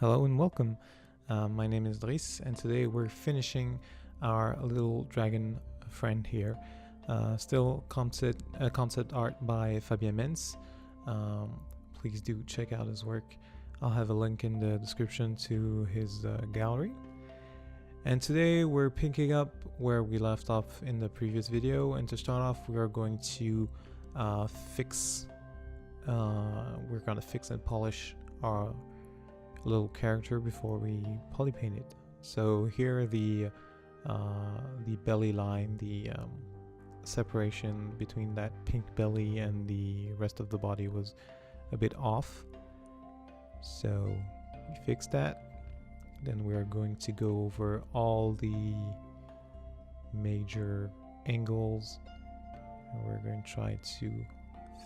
Hello and welcome. My name is Dries, and today we're finishing our little dragon friend here. Still concept art by Fabien Mense. Please do check out his work. I'll have a link in the description to his gallery. And today we're picking up where we left off in the previous video. And to start off, we are going to fix and polish our little character before we poly paint it. So here the belly line, the separation between that pink belly and the rest of the body was a bit off. So we fixed that. Then we are going to go over all the major angles, and we're going to try to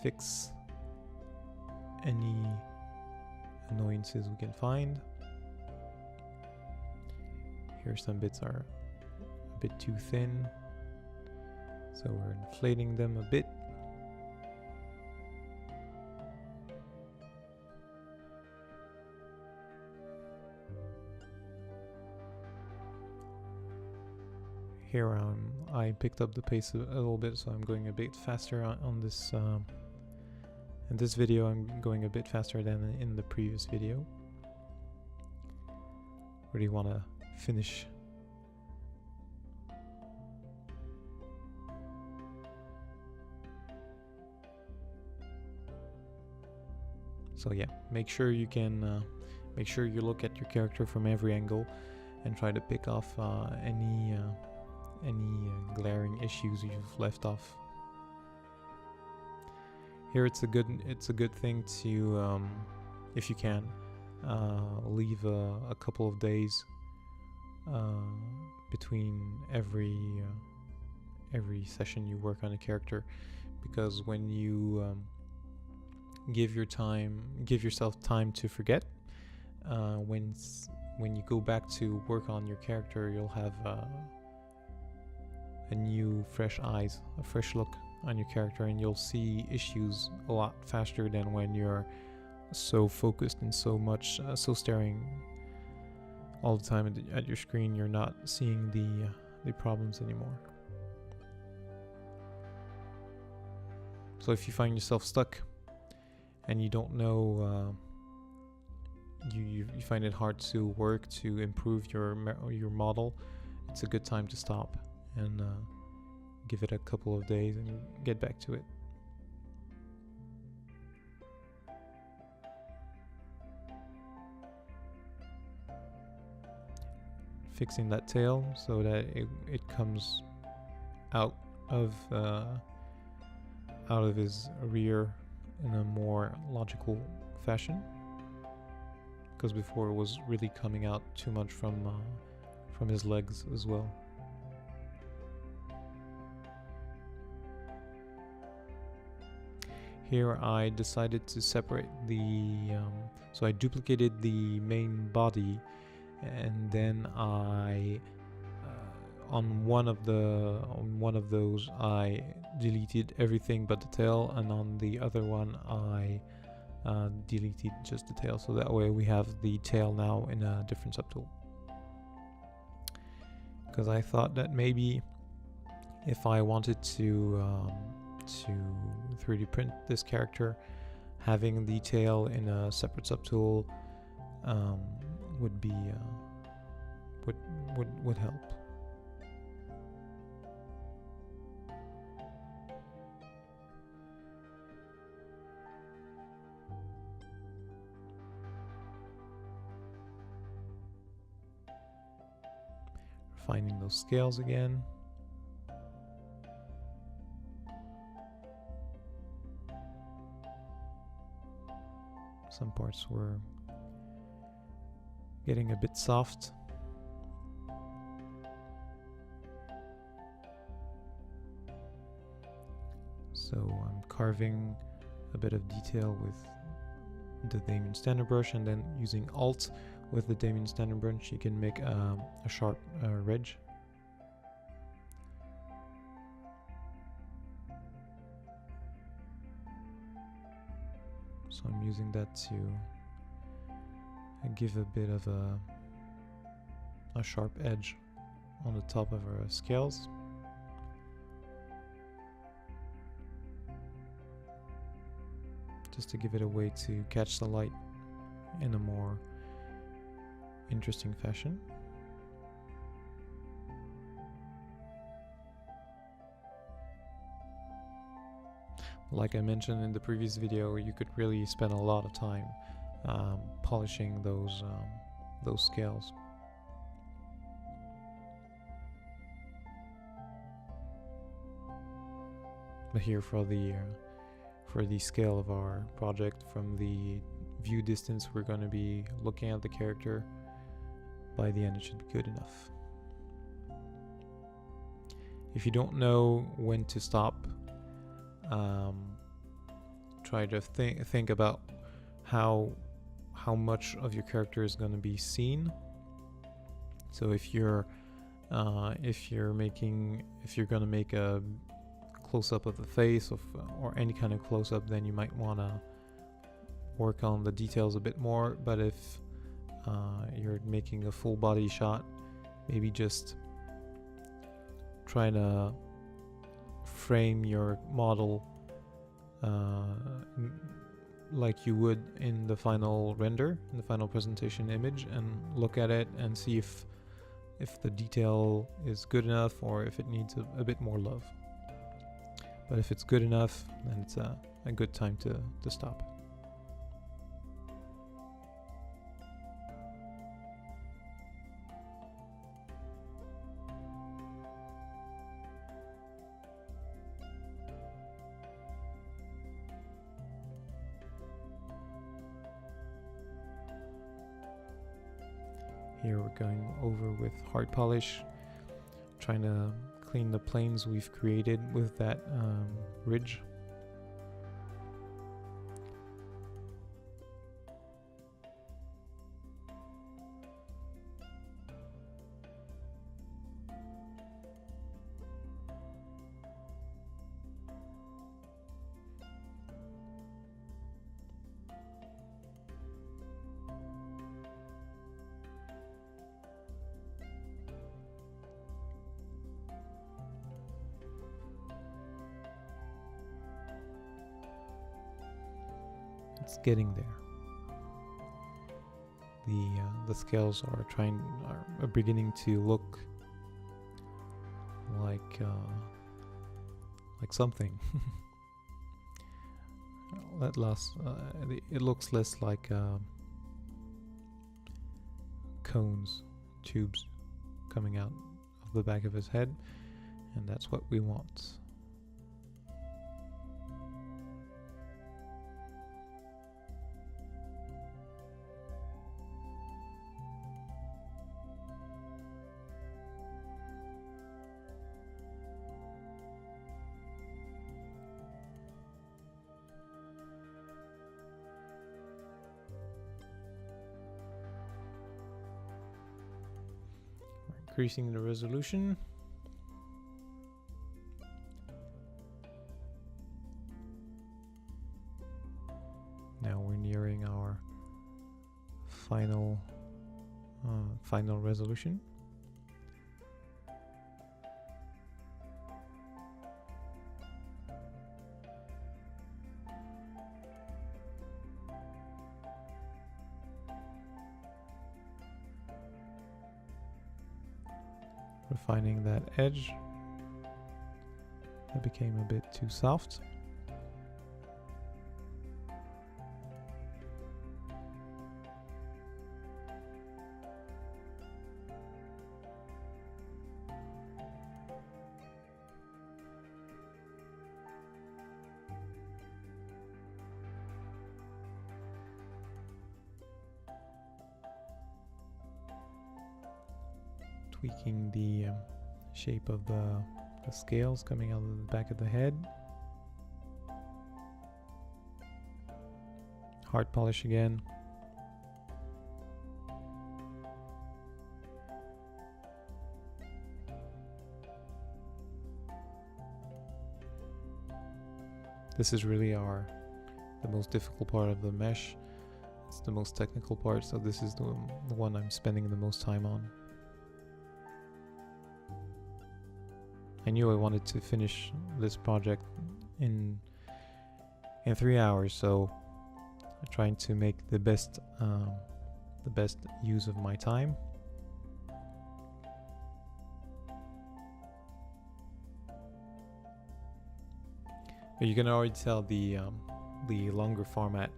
fix any annoyances we can find. Here some bits are a bit too thin, so we're inflating them a bit. Here I picked up the pace a little bit, so I'm going a bit faster on this. In this video I'm going a bit faster than in the previous video. Really want to finish. So yeah, make sure you look at your character from every angle and try to pick off any glaring issues you've left off. Here it's a good thing to, if you can, leave a couple of days between every session you work on a character, because when you give yourself time to forget, when you go back to work on your character, you'll have a new fresh eyes, a fresh look on your character, and you'll see issues a lot faster than when you're so focused and so staring all the time at your screen. You're not seeing the problems anymore. So if you find yourself stuck and you don't know, you find it hard to work to improve your model, it's a good time to stop and give it a couple of days and get back to it. Fixing that tail so that it comes out of his rear in a more logical fashion, because before it was really coming out too much from his legs as well. Here I decided to separate so I duplicated the main body, and then I on one of those I deleted everything but the tail, and on the other one I deleted just the tail, so that way we have the tail now in a different subtool. Because I thought that maybe if I wanted to 3D print this character, having the tail in a separate subtool would be would help. Finding those scales again. Some parts were getting a bit soft. So I'm carving a bit of detail with the Damien standard brush, and then using Alt with the Damien standard brush you can make a sharp ridge. So I'm using that to and give a bit of a sharp edge on the top of our scales. Just to give it a way to catch the light in a more interesting fashion. Like I mentioned in the previous video, you could really spend a lot of time polishing those scales. But here for the scale of our project, from the view distance we're going to be looking at the character, by the end it should be good enough. If you don't know when to stop, try to think about how much of your character is going to be seen. So if you're going to make a close-up of the face or any kind of close-up, then you might want to work on the details a bit more. But if you're making a full body shot, maybe just try to frame your model like you would in the final render, in the final presentation image, and look at it and see if the detail is good enough or if it needs a bit more love. But if it's good enough, then it's a good time to stop. Here we're going over with hard polish, trying to clean the planes we've created with that ridge. It's getting there. The scales are beginning to look like something. It looks less like cones, tubes coming out of the back of his head, and that's what we want. Increasing the resolution. Now we're nearing our final resolution. Refining that edge. That became a bit too soft. Tweaking the shape of the scales coming out of the back of the head. Hard polish again. This is really the most difficult part of the mesh. It's the most technical part, so this is the one I'm spending the most time on. I knew I wanted to finish this project in 3 hours, so I'm trying to make the best use of my time. But you can already tell the longer format.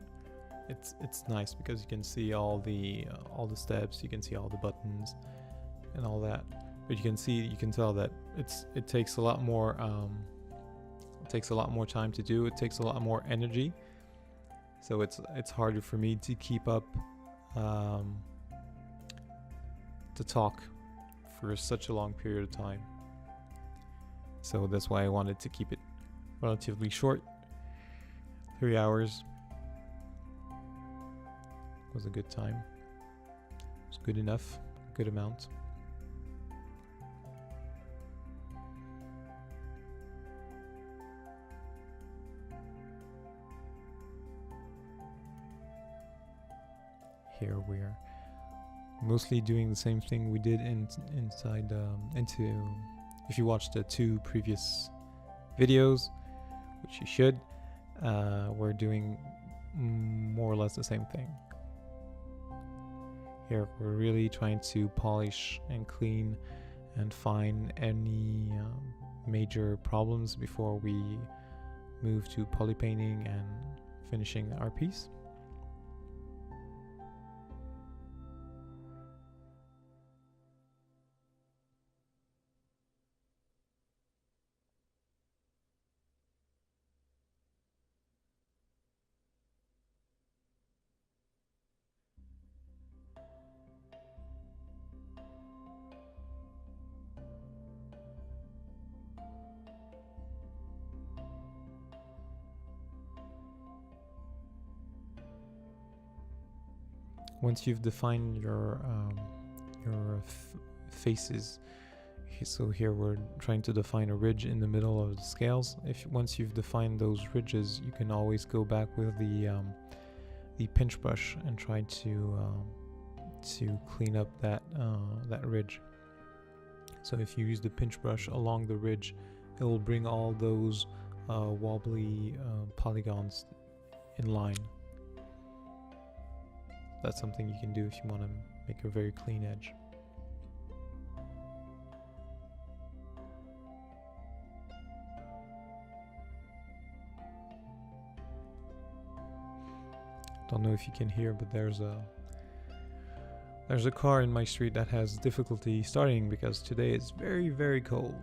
It's nice because you can see all the steps, you can see all the buttons and all that. But you can tell that it takes a lot more time to do. It takes a lot more energy. So it's harder for me to keep up to talk for such a long period of time. So that's why I wanted to keep it relatively short. 3 hours was a good time. It was good enough, good amount. Here we're mostly doing the same thing we did inside if you watched the 2 previous videos, which you should, we're doing more or less the same thing. Here we're really trying to polish and clean and find any major problems before we move to poly painting and finishing our piece. Once you've defined your faces, so here we're trying to define a ridge in the middle of the scales. Once you've defined those ridges, you can always go back with the pinch brush and try to clean up that ridge. So if you use the pinch brush along the ridge, it will bring all those wobbly polygons in line. That's something you can do if you want to make a very clean edge. Don't know if you can hear, but there's a car in my street that has difficulty starting because today it's very, very cold.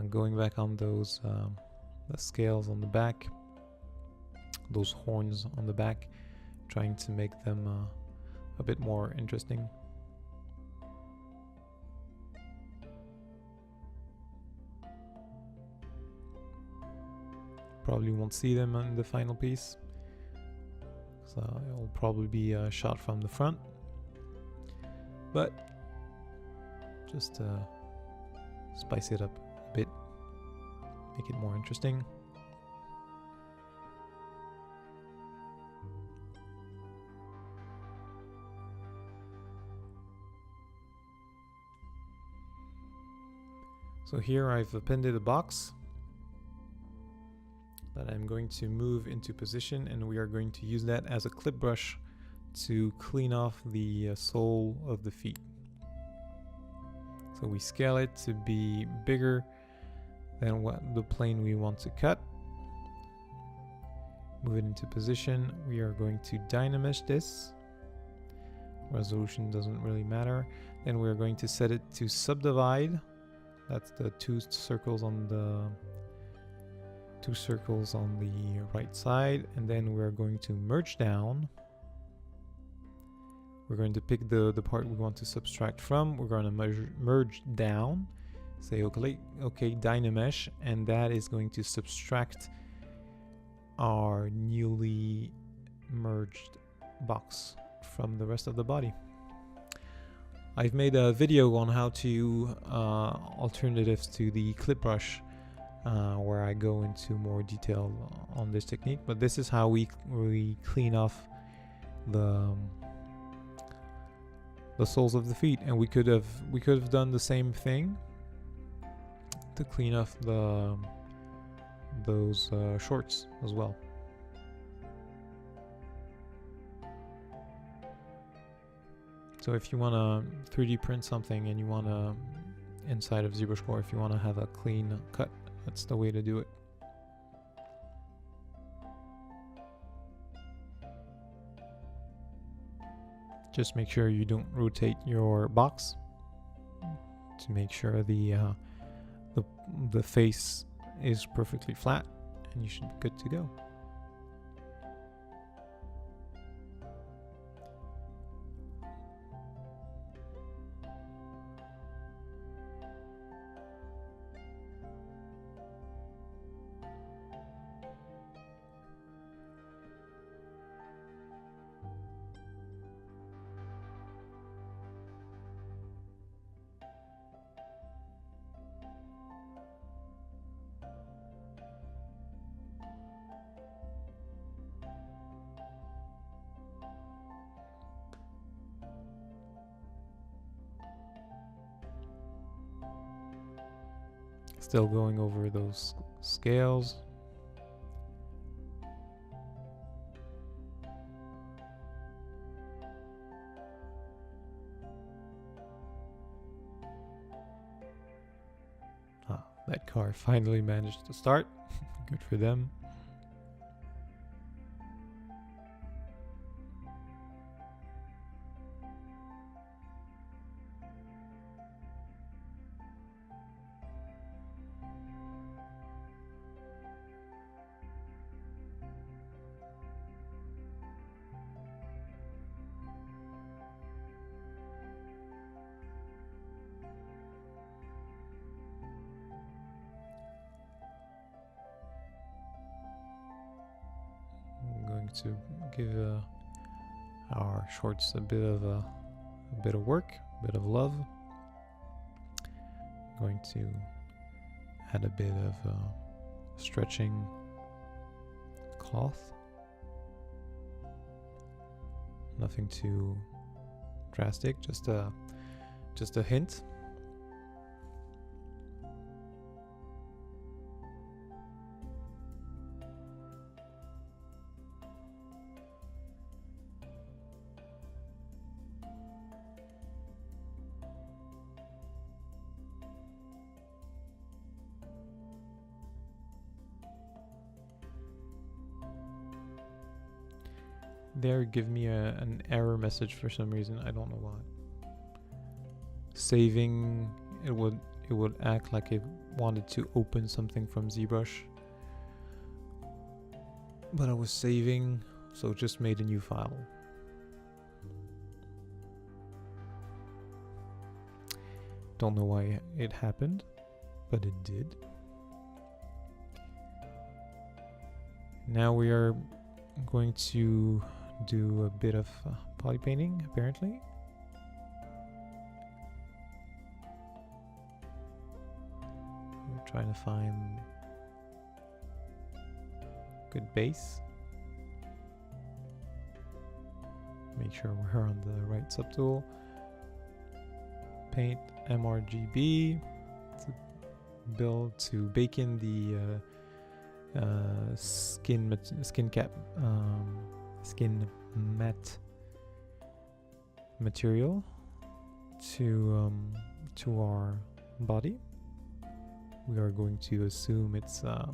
Going back on those the scales on the back, those horns on the back, trying to make them a bit more interesting. Probably won't see them in the final piece, so it will probably be a shot from the front, but just spice it up a bit, make it more interesting. So here I've appended a box that I'm going to move into position, and we are going to use that as a clip brush to clean off the sole of the feet. So we scale it to be bigger than what the plane we want to cut. Move it into position. We are going to dynamesh this. Resolution doesn't really matter. Then we're going to set it to subdivide. That's the two circles on the right side, and then we're going to merge down. We're going to pick the part we want to subtract from. We're going to merge down, say okay, dynamesh, and that is going to subtract our newly merged box from the rest of the body. I've made a video on how to alternatives to the clip brush, where I go into more detail on this technique. But this is how we clean off the soles of the feet, and we could have done the same thing to clean off those shorts as well. So if you want to 3D print something and you want to, inside of ZBrush Core, if you want to have a clean cut, that's the way to do it. Just make sure you don't rotate your box to make sure the face is perfectly flat, and you should be good to go. Still going over those scales. That car finally managed to start. Good for them. To give our shorts a bit of work, a bit of love. I'm going to add a bit of stretching cloth. Nothing too drastic, just a hint. There, give me an error message for some reason. I don't know why. Saving, it would act like it wanted to open something from ZBrush, but I was saving, so it just made a new file. Don't know why it happened, but it did. Now we are going to do a bit of poly painting, apparently. We're trying to find good base. Make sure we're on the right subtool. Paint MRGB to bake in the skin matte material to our body. We are going to assume it's a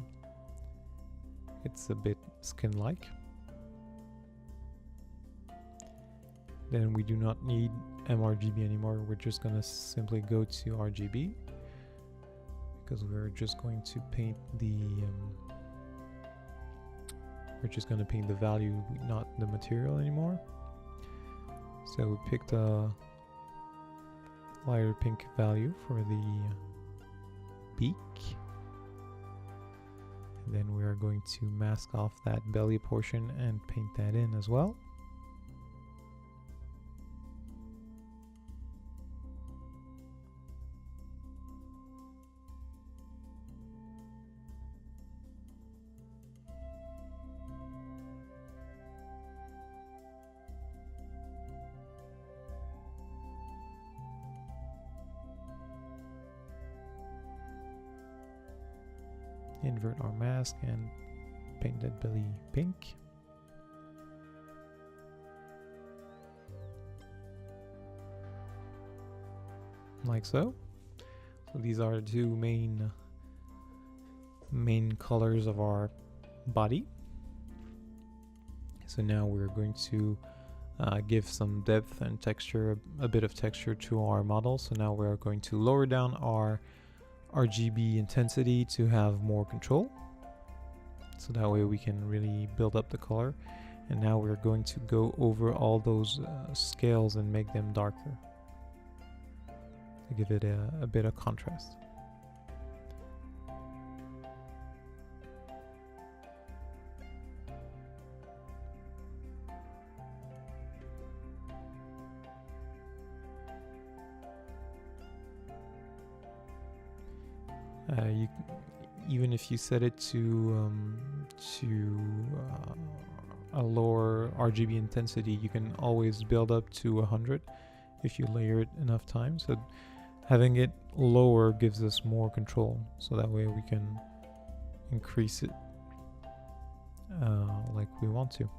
bit skin-like. Then we do not need MRGB anymore. We're just gonna simply go to RGB because we're just going to paint the we're just going to paint the value, not the material anymore. So we picked a lighter pink value for the beak. And then we are going to mask off that belly portion and paint that in as well. invert our mask and paint that belly pink. Like so. So these are the two main colors of our body. So now we're going to give some depth and texture, a bit of texture to our model. So now we're going to lower down our RGB intensity to have more control. So that way we can really build up the color. And now we're going to go over all those scales and make them darker to give it a bit of contrast. Even if you set it to a lower RGB intensity, you can always build up to 100 if you layer it enough times. So having it lower gives us more control, so that way we can increase it like we want to.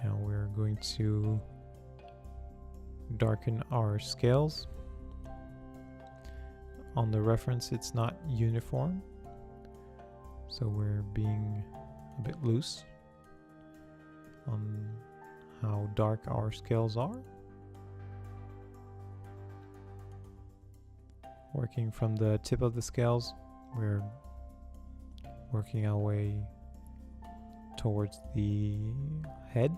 Now we're going to darken our scales. On the reference it's not uniform, so we're being a bit loose on how dark our scales are. Working from the tip of the scales, we're working our way towards the head.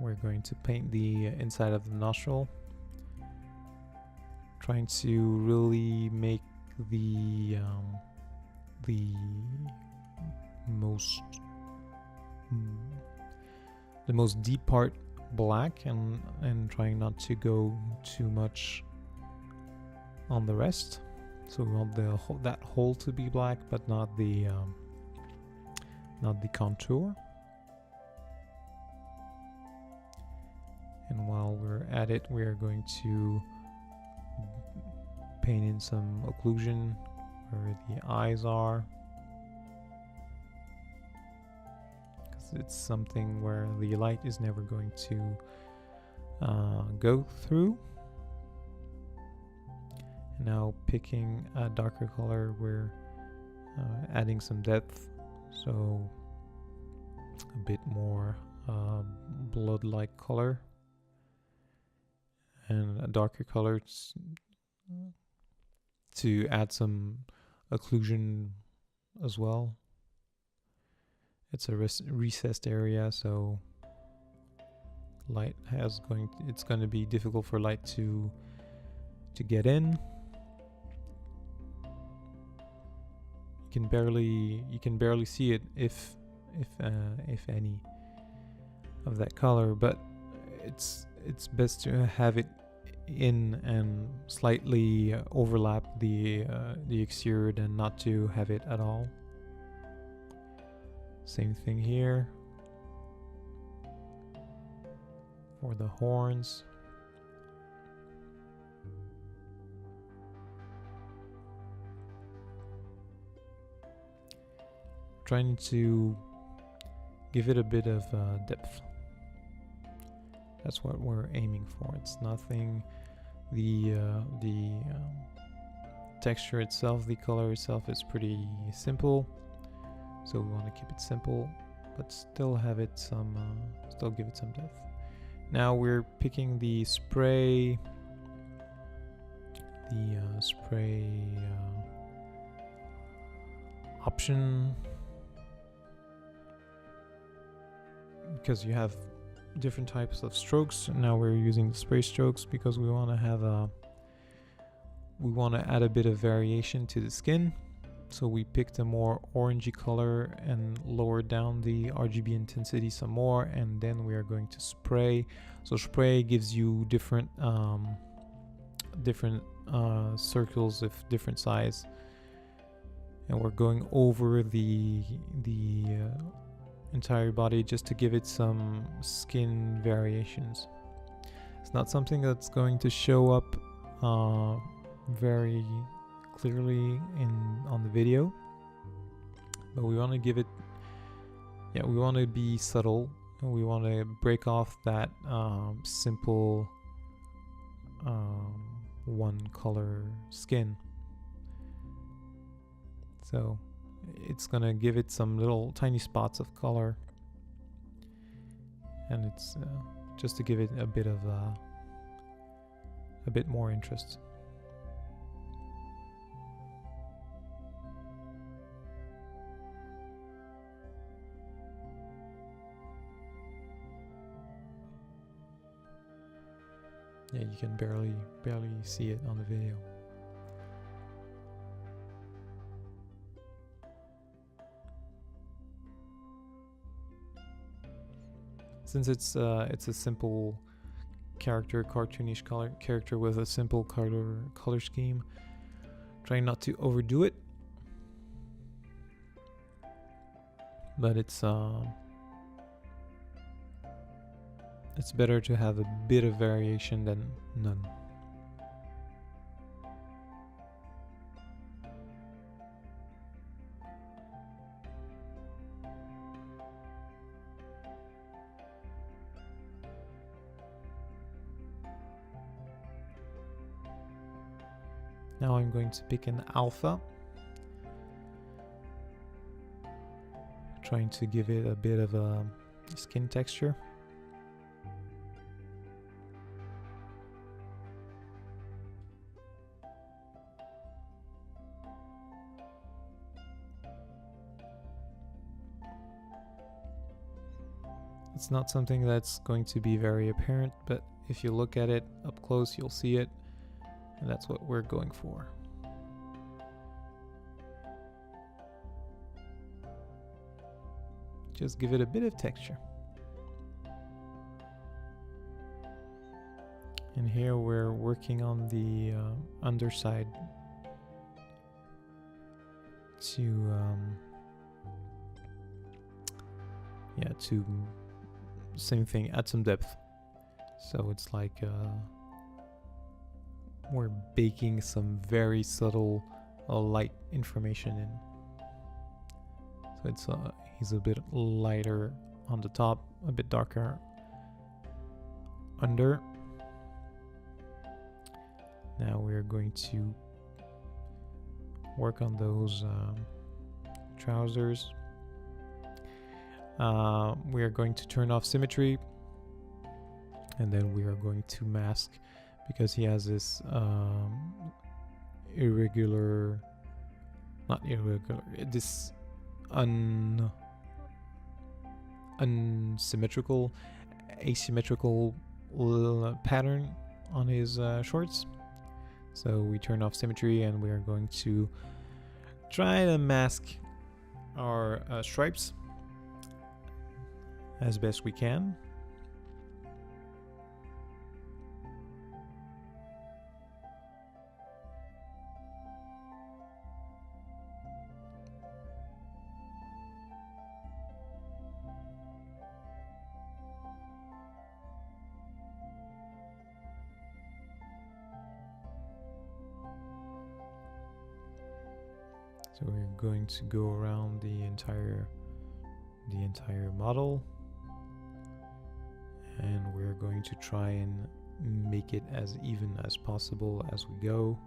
We're going to paint the inside of the nostril, trying to really make the most deep part black, and trying not to go too much on the rest. So we want that hole to be black, but not the contour. And while we're at it, we're going to paint in some occlusion where the eyes are, because it's something where the light is never going to go through. And now picking a darker color, we're adding some depth, so a bit more blood-like color. And a darker color to add some occlusion as well. It's a recessed area, so it's going to be difficult for light to get in. You can barely see it if any of that color, but it's best to have it in and slightly overlap the exterior than not to have it at all. Same thing here for the horns. Trying to give it a bit of depth. That's what we're aiming for. It's nothing. The texture itself, the color itself is pretty simple, so we want to keep it simple, but still have it still give it some depth. Now we're picking the spray, option, because you have different types of strokes. Now we're using the spray strokes because we want to have we want to add a bit of variation to the skin. So we picked a more orangey color and lowered down the RGB intensity some more, and then we are going to spray. So spray gives you different circles of different size, and we're going over the entire body just to give it some skin variations. It's not something that's going to show up very clearly on the video, but we want to give it, we want to be subtle, and we want to break off that simple one color skin. So it's gonna give it some little tiny spots of color, and it's just to give it a bit more interest. Yeah, you can barely see it on the video. Since it's a simple character, cartoonish character with a simple color scheme, trying not to overdo it, but it's better to have a bit of variation than none. Now I'm going to pick an alpha, trying to give it a bit of a skin texture. It's not something that's going to be very apparent, but if you look at it up close, you'll see it, and that's what we're going for. Just give it a bit of texture. And here we're working on the underside to same thing, add some depth. So it's like we're baking some very subtle light information in. So it's he's a bit lighter on the top, a bit darker under. Now we're going to work on those trousers. We are going to turn off symmetry, and then we are going to mask, because he has this this unsymmetrical, asymmetrical pattern on his shorts. So we turn off symmetry, and we are going to try to mask our stripes as best we can. So we're going to go around the entire model, and we're going to try and make it as even as possible as we go.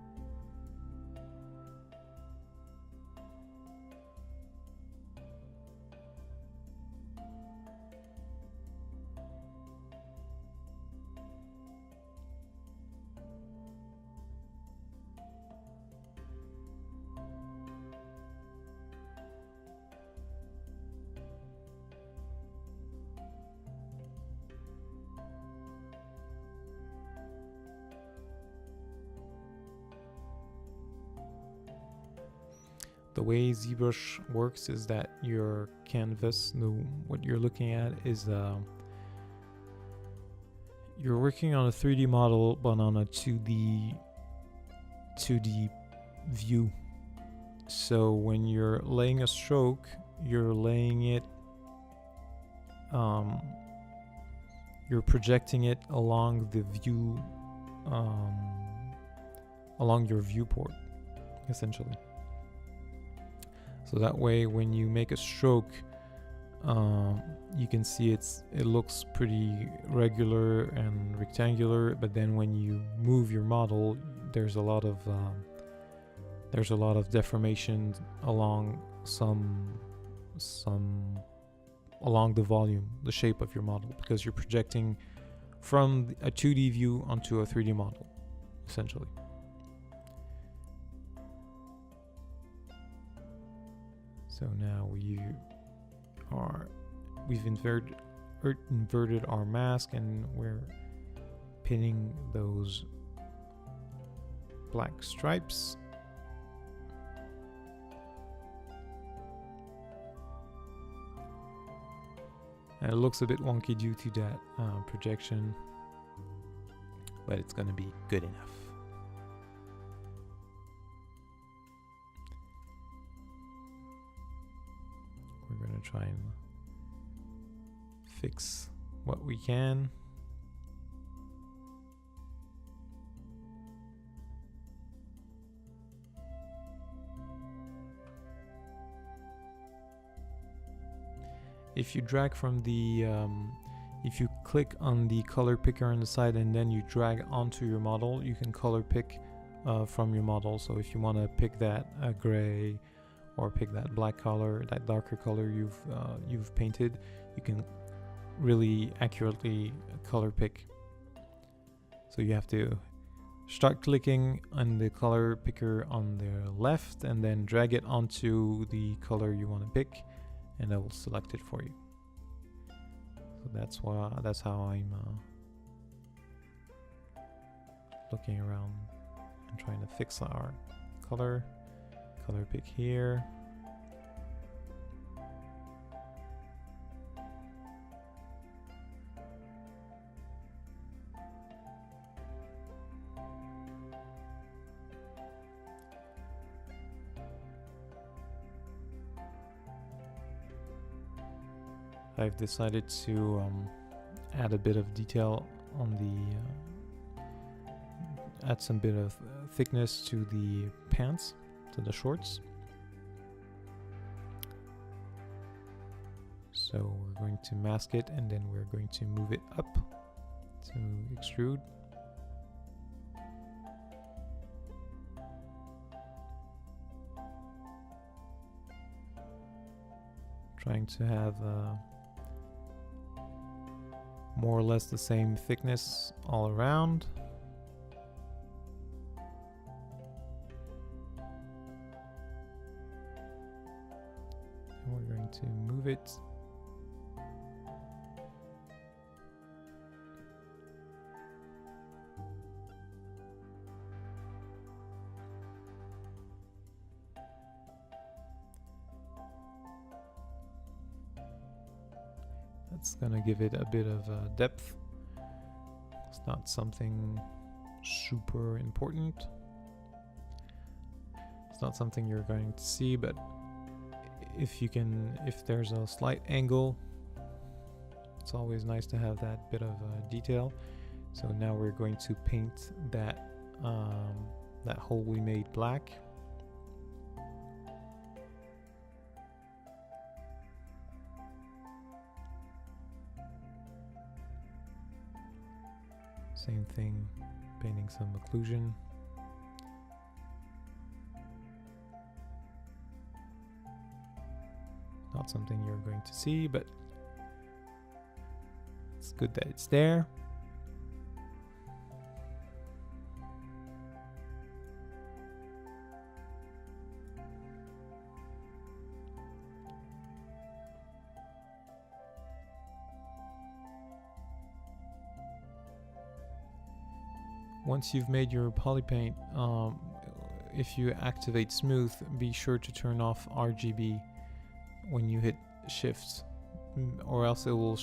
way ZBrush works is that your canvas, what you're looking at is you're working on a 3D model but on a 2D view. So when you're laying a stroke, you're laying it you're projecting it along the view, along your viewport, essentially. So that way, when you make a stroke, you can see it looks pretty regular and rectangular. But then when you move your model, there's a lot of deformation along along the volume, the shape of your model, because you're projecting from a 2D view onto a 3D model, essentially. So now we've inverted our mask, and we're pinning those black stripes. And it looks a bit wonky due to that projection, but it's going to be good enough. We're going to try and fix what we can. If you drag from the, if you click on the color picker on the side and then you drag onto your model, you can color pick from your model. So if you want to pick that gray, or pick that black color, that darker color you've painted, you can really accurately color pick. So you have to start clicking on the color picker on the left and then drag it onto the color you want to pick, and I will select it for you. So that's how I'm looking around and trying to fix our color pick here. I've decided to add a bit of detail on the add some bit of thickness to the pants, to the shorts. So we're going to mask it, and then we're going to move it up to extrude. Trying to have more or less the same thickness all around. And we're going to move it. That's gonna give it a bit of depth. It's not something super important. It's not something you're going to see, but if there's a slight angle, it's always nice to have that bit of detail. So now we're going to paint that that hole we made black. Same thing, painting some occlusion. Not something you're going to see, but it's good that it's there. Once you've made your poly paint, if you activate smooth, be sure to turn off RGB when you hit shift, or else it will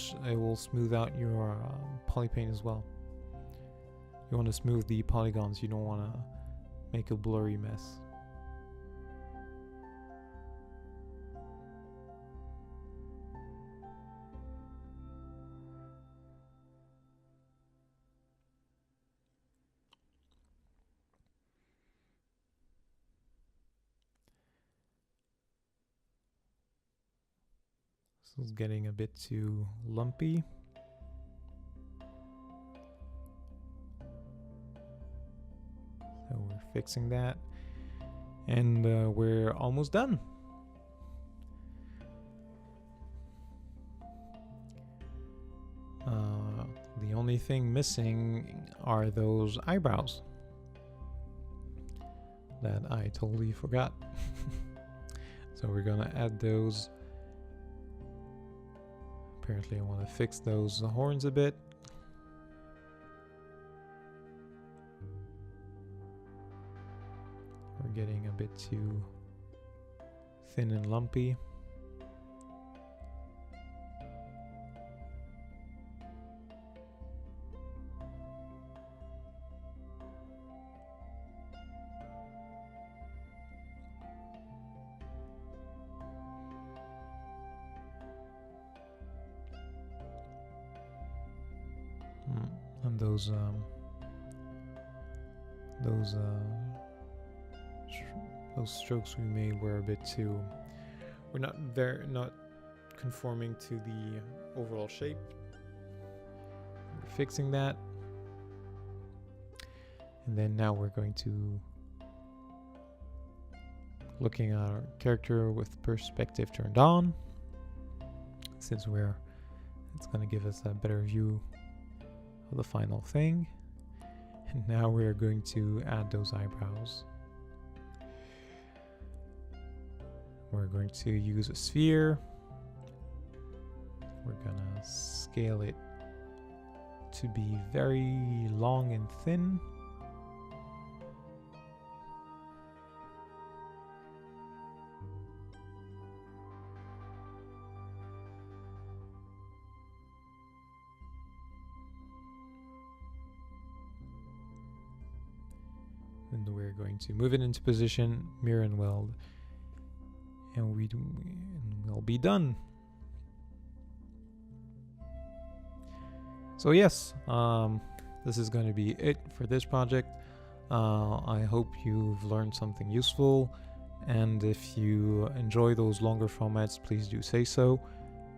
smooth out your polypaint as well. You want to smooth the polygons, you don't want to make a blurry mess. This is getting a bit too lumpy. So we're fixing that, and we're almost done. The only thing missing are those eyebrows that I totally forgot. So we're gonna add those. Apparently I want to fix those horns a bit. We're getting a bit too thin and lumpy. And those strokes we made were a bit too, we're not conforming to the overall shape. We're fixing that, and then now we're going to looking at our character with perspective turned on, since it's going to give us a better view of the final thing. And now we're going to add those eyebrows. We're going to use a sphere. We're gonna scale it to be very long and thin. And we're going to move it into position, mirror and weld, and we'll be done. So yes, this is going to be it for this project. I hope you've learned something useful, and if you enjoy those longer formats, please do say so,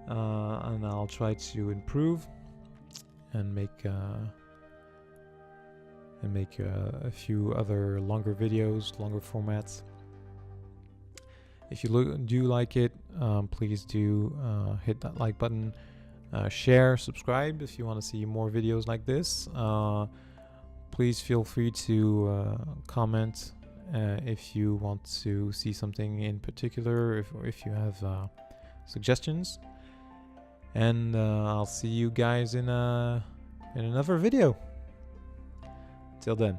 and I'll try to improve and make a few other longer videos, longer formats. If you do like it, please do hit that like button, share, subscribe if you want to see more videos like this. Please feel free to comment if you want to see something in particular, if you have suggestions. And I'll see you guys in another video. Till then.